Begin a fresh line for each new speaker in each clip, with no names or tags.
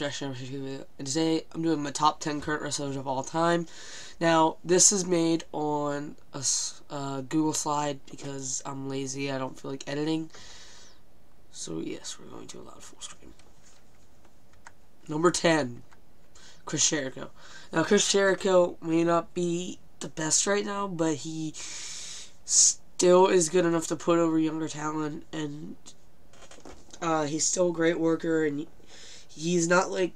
Reaction video. And today I'm doing my top 10 current wrestlers of all time. Now, this is made on a Google slide because I'm lazy. I don't feel like editing. So yes, we're going to allow full screen. Number 10, Chris Jericho. Now, Chris Jericho may not be the best right now, but he still is good enough to put over younger talent, and he's still a great worker, and he's not like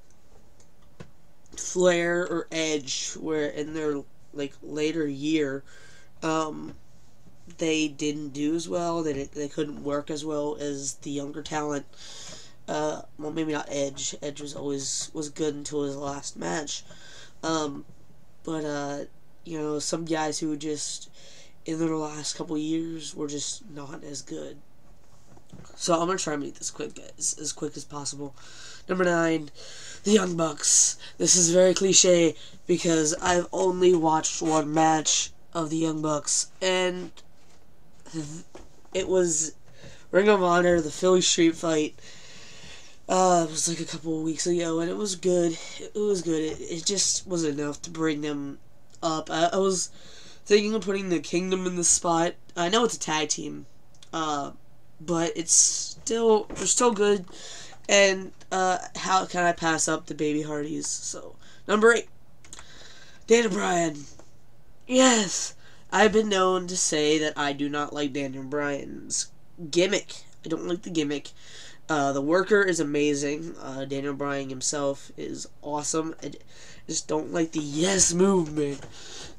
Flair or Edge, where in their like later year, they didn't do as well. They couldn't work as well as the younger talent. Well, maybe not Edge. Edge was good until his last match. But you know, some guys who just in their last couple years were just not as good. So I'm gonna try and make this quick, guys, as quick as possible. Number 9, the Young Bucks. This is very cliche because I've only watched one match of the Young Bucks, and it was Ring of Honor, the Philly Street Fight. It was like a couple of weeks ago, and it was good. It was good. It just was enough to bring them up. I was thinking of putting the Kingdom in the spot. I know it's a tag team, but they're still good. And how can I pass up the Baby Hardys? So number 8, Daniel Bryan. Yes, I've been known to say that I do not like Daniel Bryan's gimmick. I don't like the gimmick. The worker is amazing. Daniel Bryan himself is awesome. I just don't like the yes movement.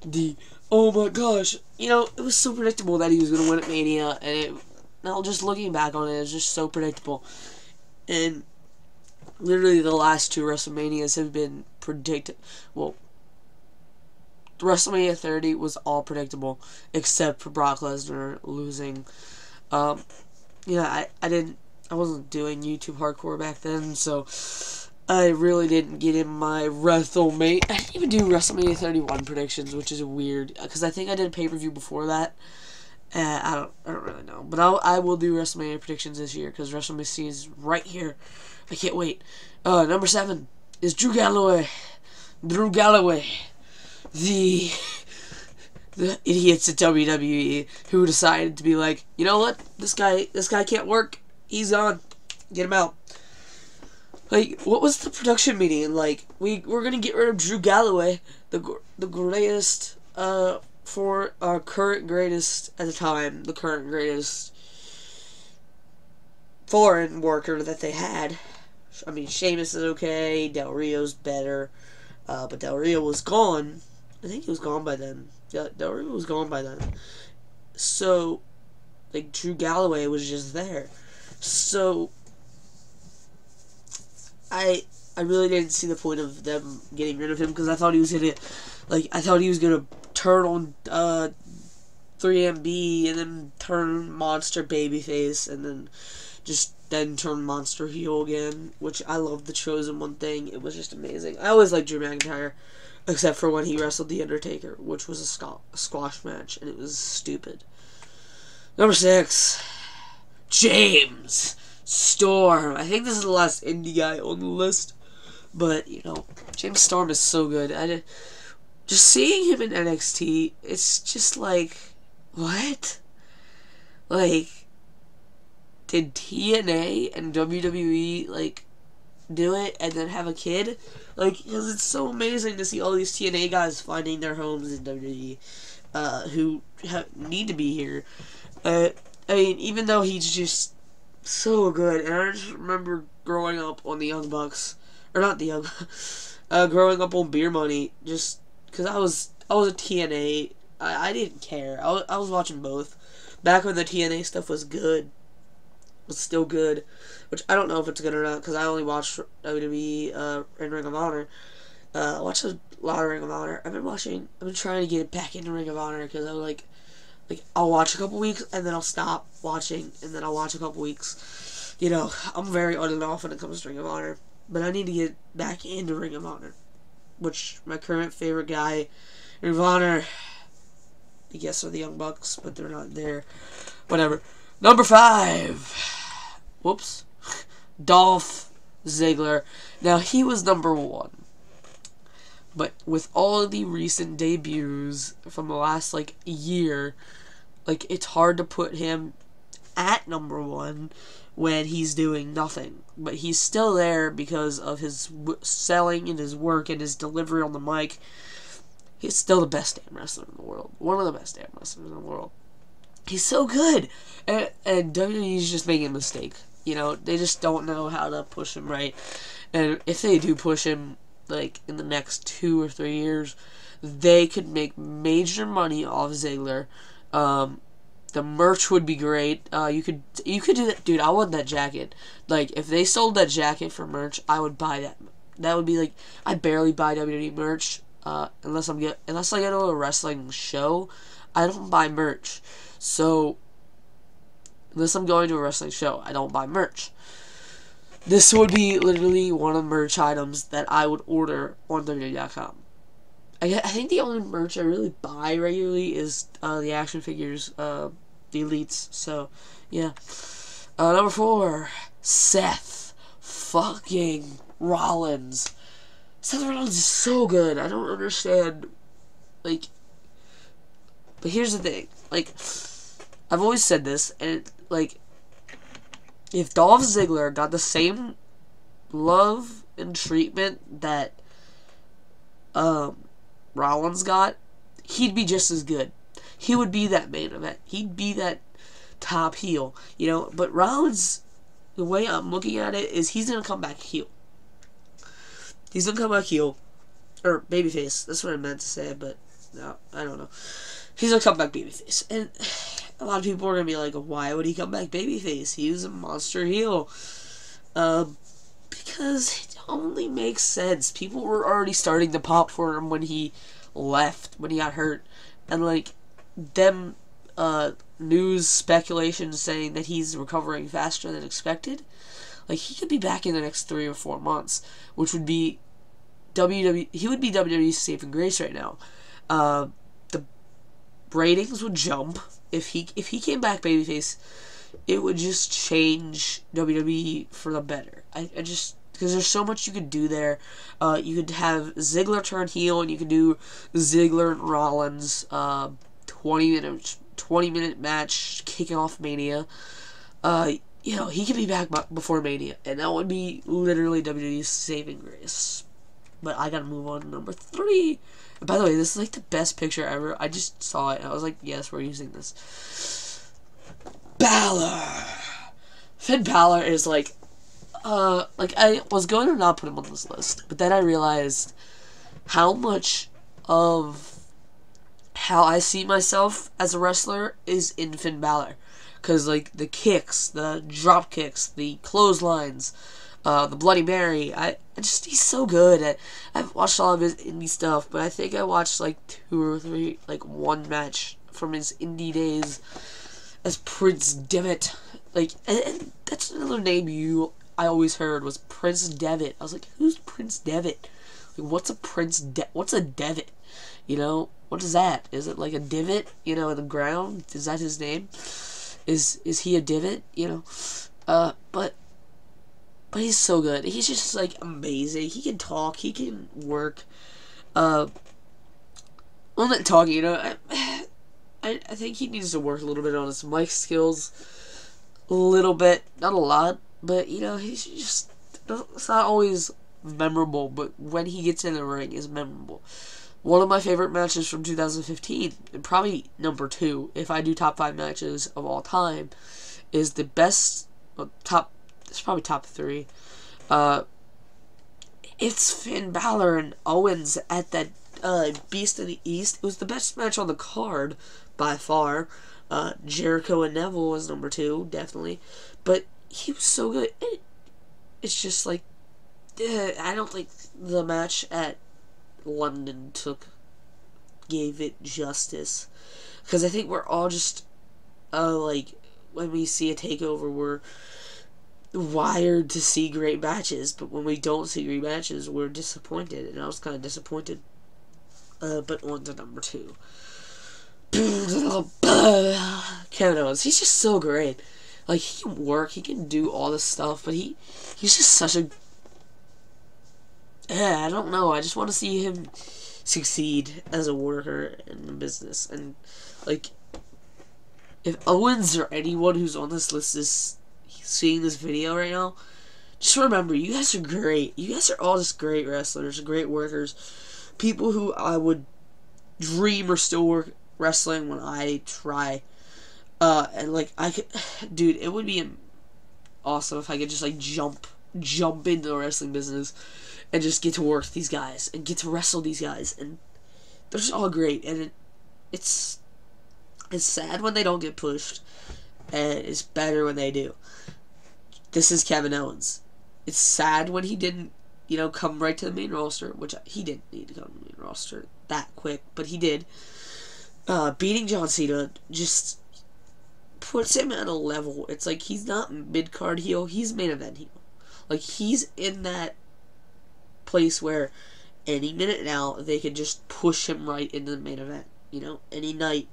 The oh my gosh, you know, it was so predictable that he was gonna win at Mania, and now just looking back on it, it's just so predictable. And literally the last 2 WrestleManias have been predicted. Well, WrestleMania 30 was all predictable except for Brock Lesnar losing. Yeah, I wasn't doing YouTube hardcore back then, so I really didn't get in my WrestleMania. I didn't even do WrestleMania 31 predictions, which is weird because I think I did a pay-per-view before that. I don't really know, but I will do WrestleMania predictions this year because WrestleMania is right here. I can't wait. Number 7 is Drew Galloway. Drew Galloway, the idiots at WWE who decided to be like, you know what, this guy can't work. He's gone. Get him out. Like, what was the production meeting? Like, we're gonna get rid of Drew Galloway, the greatest for our current greatest at the time, the current greatest foreign worker that they had. I mean, Sheamus is okay, Del Rio's better, but Del Rio was gone. I think he was gone by then. Yeah, Del Rio was gone by then. So, like, Drew Galloway was just there. So, I really didn't see the point of them getting rid of him because I thought he was gonna turn on 3MB and then turn monster babyface and then turn monster heel again, which I love the Chosen One thing. It was just amazing. I always liked Drew McIntyre, except for when he wrestled The Undertaker, which was a squash match, and it was stupid. Number 6, James Storm. I think this is the last indie guy on the list, but you know, James Storm is so good. Just seeing him in NXT, it's just like, what? Like, did TNA and WWE like do it and then have a kid? Like, because it's so amazing to see all these TNA guys finding their homes in WWE, who need to be here. I mean, even though he's just so good, and I just remember growing up on the Young Bucks, or not the Young, growing up on Beer Money, just because I was a TNA. I didn't care. I was watching both back when the TNA stuff was good. Was still good, which I don't know if it's good or not because I only watched WWE and Ring of Honor. I watched a lot of Ring of Honor. I've been trying to get back into Ring of Honor because I was like I'll watch a couple weeks and then I'll stop watching and then I'll watch a couple weeks. You know, I'm very on and off when it comes to Ring of Honor, but I need to get back into Ring of Honor, which my current favorite guy, Ring of Honor, I guess are the Young Bucks, but they're not there. Whatever. Number 5. Whoops. Dolph Ziggler. Now, he was number 1. But with all of the recent debuts from the last, like, year, like, it's hard to put him at number 1 when he's doing nothing. But he's still there because of his selling and his work and his delivery on the mic. He's still the best damn wrestler in the world. One of the best damn wrestlers in the world. He's so good. And WWE's just making a mistake. You know, they just don't know how to push him right. And if they do push him, like, in the next 2 or 3 years, they could make major money off Ziggler. The merch would be great. You could do that. Dude, I want that jacket. Like, if they sold that jacket for merch, I would buy that. That would be, like, I barely buy WWE merch. Unless I go to a wrestling show, I don't buy merch. So, unless I'm going to a wrestling show, I don't buy merch. This would be literally one of the merch items that I would order on WWE.com. I think the only merch I really buy regularly is the action figures, the Elites. So, yeah. Number 4, Seth fucking Rollins. Seth Rollins is so good. I don't understand. Like, but here's the thing. Like, I've always said this, and, like, if Dolph Ziggler got the same love and treatment that Rollins got, he'd be just as good. He would be that main event. He'd be that top heel, you know. But Rollins, the way I'm looking at it is he's gonna come back heel. He's gonna come back heel, or babyface. That's what I meant to say, but no, I don't know. He's gonna come back babyface, and a lot of people are gonna be like, "Why would he come back babyface? He was a monster heel." Because it only makes sense. People were already starting to pop for him when he left, when he got hurt, and like them news speculation saying that he's recovering faster than expected. Like, he could be back in the next 3 or 4 months, which would be WWE. He would be WWE's saving grace right now. The ratings would jump if he came back babyface. It would just change WWE for the better. I just, because there's so much you could do there. You could have Ziggler turn heel, and you could do Ziggler and Rollins 20-minute match kicking off Mania. You know, he could be back before Mania, and that would be literally WWE's saving grace. But I gotta move on to number 3. And by the way, this is like the best picture ever. I just saw it, and I was like, yes, we're using this. Balor! Finn Balor is like I was going to not put him on this list, but then I realized how much of how I see myself as a wrestler is in Finn Balor. Because, like, the kicks, the drop kicks, the clotheslines, the Bloody Mary, he's so good. I've watched all of his indie stuff, but I think I watched, like, 2 or 3, like, 1 match from his indie days as Prince Devitt. Like, and that's another name I always heard was Prince Devitt. I was like, who's Prince Devitt? Like, what's a Devitt? You know, what is that? Is it like a divot, you know, in the ground? Is that his name? Is he a divot? You know, but he's so good. He's just like amazing. He can talk. He can work. I'm not talking. You know, I think he needs to work a little bit on his mic skills. A little bit, not a lot, but you know, he's just, it's not always memorable. But when he gets in the ring, is memorable. One of my favorite matches from 2015, and probably number 2, if I do top 5 matches of all time, is the best, it's probably top 3. It's Finn Balor and Owens at that Beast in the East. It was the best match on the card, by far. Jericho and Neville was number 2, definitely. But he was so good. It's just like, I don't think the match at London gave it justice, because I think we're all just like, when we see a takeover, we're wired to see great matches, but when we don't see great matches, we're disappointed, and I was kind of disappointed. But on to number 2. Kevin Owens, he's just so great. Like, he can work, he can do all this stuff, but he's just such a yeah, I don't know. I just want to see him succeed as a worker in the business. And, like, if Owens or anyone who's on this list is seeing this video right now, just remember, you guys are great. You guys are all just great wrestlers, great workers. People who I would dream are still wrestling when I try. And, like, I could, dude, it would be awesome if I could just, like, jump into the wrestling business and just get to work with these guys and get to wrestle these guys, and they're just all great. And it's sad when they don't get pushed, and it's better when they do. This is Kevin Owens. It's sad when he didn't, come right to the main roster, which he didn't need to come to the main roster that quick, but he did. Beating John Cena just puts him at a level. It's like he's not mid-card heel, he's main event heel. Like, he's in that place where any minute now they could just push him right into the main event. Any night,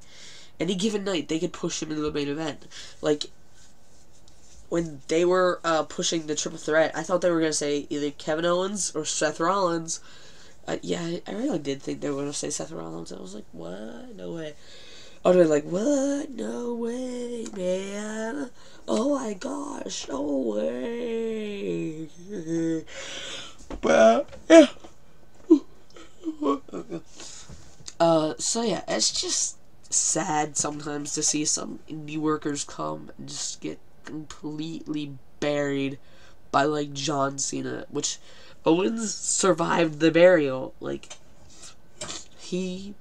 any given night, they could push him into the main event. Like, when they were pushing the triple threat, I thought they were going to say either Kevin Owens or Seth Rollins. Yeah, I really did think they were going to say Seth Rollins. I was like, what? No way. I was like, what? No way, man. Oh my gosh, no way. But, yeah. So yeah, it's just sad sometimes to see some indie workers come and just get completely buried by, like, John Cena, which Owens survived the burial. Like, I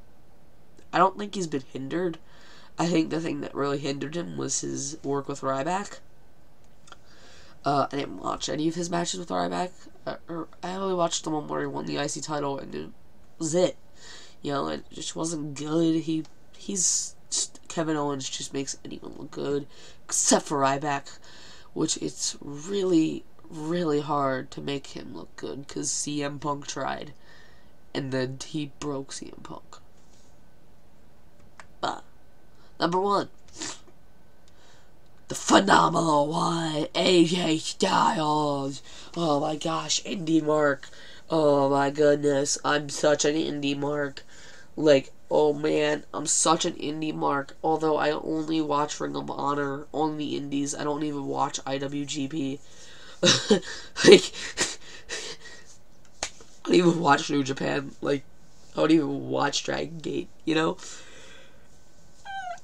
don't think he's been hindered. I think the thing that really hindered him was his work with Ryback. I didn't watch any of his matches with Ryback. I only watched the one where he won the IC title, and it was it. It just wasn't good. Kevin Owens just makes anyone look good, except for Ryback, which it's really, really hard to make him look good, because CM Punk tried, and then he broke CM Punk. Number 1. The phenomenal one, AJ Styles. Oh my gosh, indie mark. Oh my goodness, I'm such an indie mark. Like, oh man, I'm such an indie mark. Although I only watch Ring of Honor on the indies. I don't even watch IWGP. Like, I don't even watch New Japan. Like, I don't even watch Dragon Gate,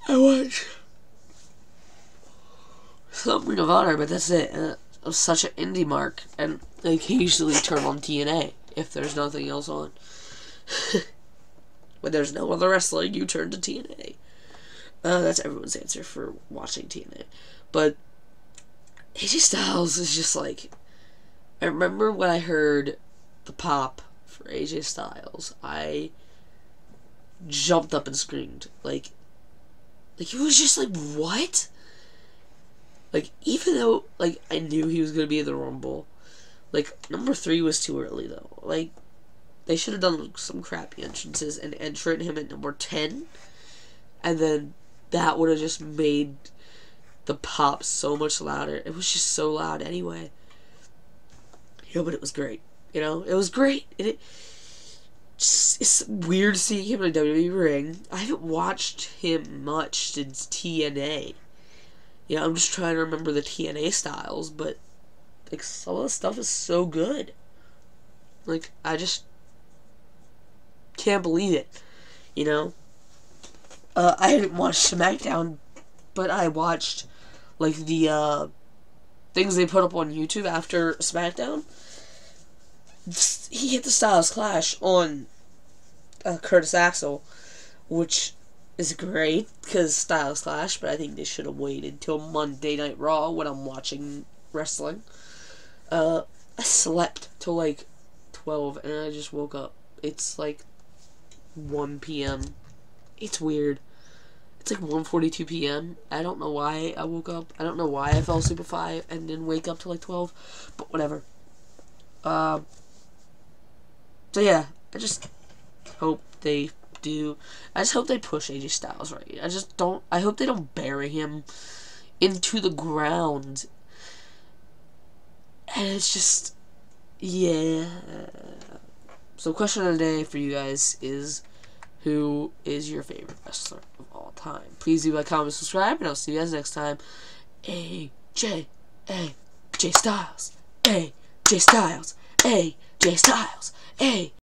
I watch some Ring of Honor, but that's it. I'm such an indie mark, and I occasionally turn on TNA if there's nothing else on. When there's no other wrestling, you turn to TNA. That's everyone's answer for watching TNA. But AJ Styles is just like, I remember when I heard the pop for AJ Styles, I jumped up and screamed. Like it was just like, what? Like, even though, like, I knew he was going to be in the Rumble, like, number 3 was too early, though. Like, they should have done some crappy entrances and entered him at number 10, and then that would have just made the pop so much louder. It was just so loud anyway. But it was great. It was great. It's weird seeing him in a WWE ring. I haven't watched him much since TNA. I'm just trying to remember the TNA styles, but, like, some of the stuff is so good. Like, I just can't believe it, I hadn't watched SmackDown, but I watched, like, the, things they put up on YouTube after SmackDown. He hit the Styles Clash on Curtis Axel, which is great, because Styles Clash, but I think they should have waited till Monday Night Raw when I'm watching wrestling. I slept till, like, 12, and I just woke up. It's, like, 1 p.m. It's weird. It's, like, 1:42 p.m. I don't know why I woke up. I don't know why I fell asleep at 5 and didn't wake up till, like, 12, but whatever. So, yeah, I just hope they push AJ Styles right. I hope they don't bury him into the ground. And it's just, yeah. So question of the day for you guys is, who is your favorite wrestler of all time? Please do like, comment, subscribe, and I'll see you guys next time. AJ Styles. AJ Styles. AJ Styles.